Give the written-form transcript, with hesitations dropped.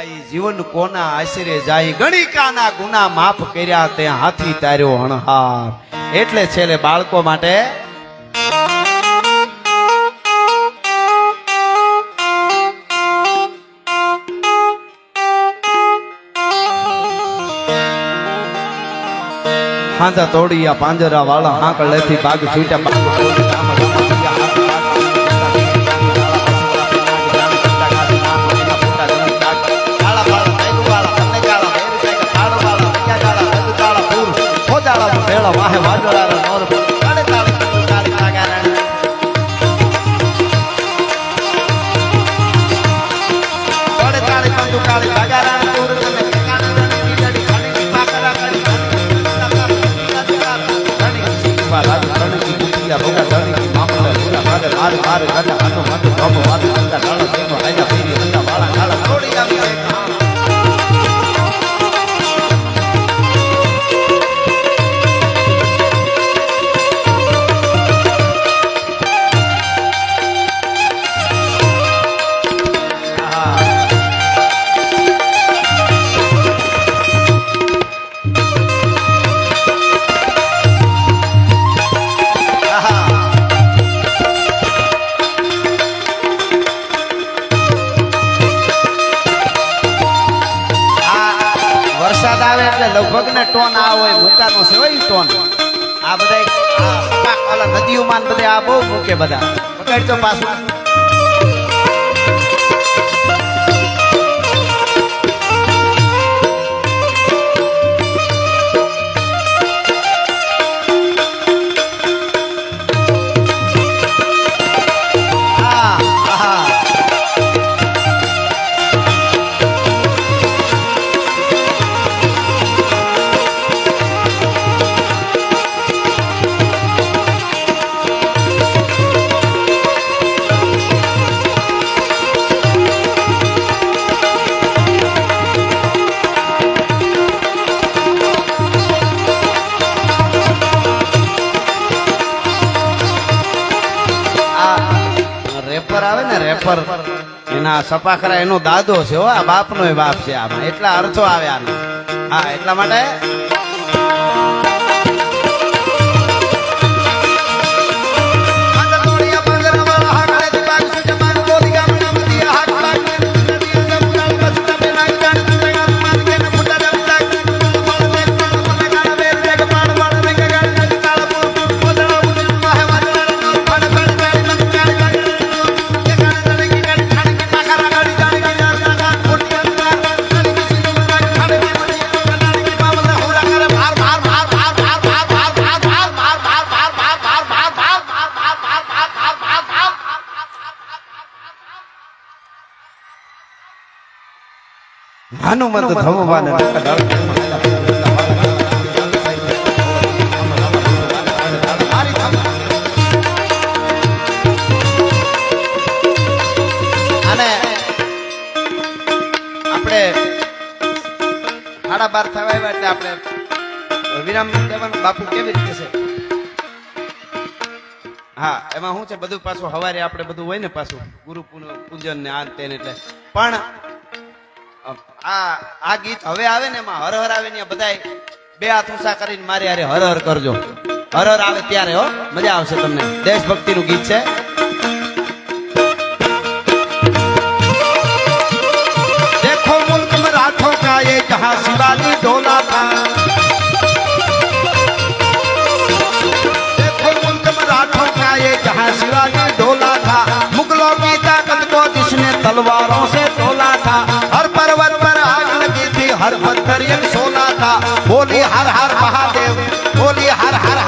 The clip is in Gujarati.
માઈ જીવન કોના આશરે જાય ગણિકાના ગુના માફ કર્યા તે હાથી તાર્યો હણહાર એટલે છેલ્લે બાળકો માટે હાંધા તોડિયા પાંજરા વાળા હાંકળ લેથી બાગ છૂટ્યા બાગ વાહે વાજોળા નોર કાળે કાળે કાળે કાગારણ કાળે કાળે કંદુ કાળે કાગારણ દૂર તમે કાગારણ ડીડી ખાલી પાકરા કાળી ઘણી રાજ ઘણી કુટિયા ભોગા ઘણી મામલા પૂરા ભાગે માર માર ગાડા હાથો માથો બાબો વાત કરતા ડાળો દેવો આજા પીરી હતા વાળા ડાળા થોડી આવી લગભગ ને ટોન આ હોય મૂકાનો છે હોય ટોન આ બધા નદીઓમાં બધા આ બહુ મૂકે બધા પકડજો પાછું આવે ને રેપર એના સપાખરા એનો દાદો છે હો આ બાપનો બાપ છે આમાં એટલા અર્થો આવે આને હા એટલા માટે હનુમંત ધમવાન અને આપણે 12:30 થવા આવ્યા એટલે આપણે વિરામ દેવાનું બાપુ કેવી રીતે છે હા એમાં શું છે બધું પાછું હવારે આપણે બધું હોય ને પાછું ગુરુ પૂજન ને આ તેને એટલે પણ આ ગીત હવે આવે ને એમાં હર હર આવે ને બધા બે હાથ ઊંચા કરીને મારે હારે હર હર કરજો હર હર આવે ત્યારે હો મજા આવશે તમને દેશભક્તિ નું ગીત છે દેખો મુલ્ક में राठों का ये जहां शिवाजी डोला था देखो मुल्क में राठों का ये जहां शिवाजी डोला था मुगलों की ताकत को जिसने तलवारों से तोला था हर पर्वत पर आग लगी थी हर पत्थर ये सोना था बोली हर हर महादेव बोली हर हर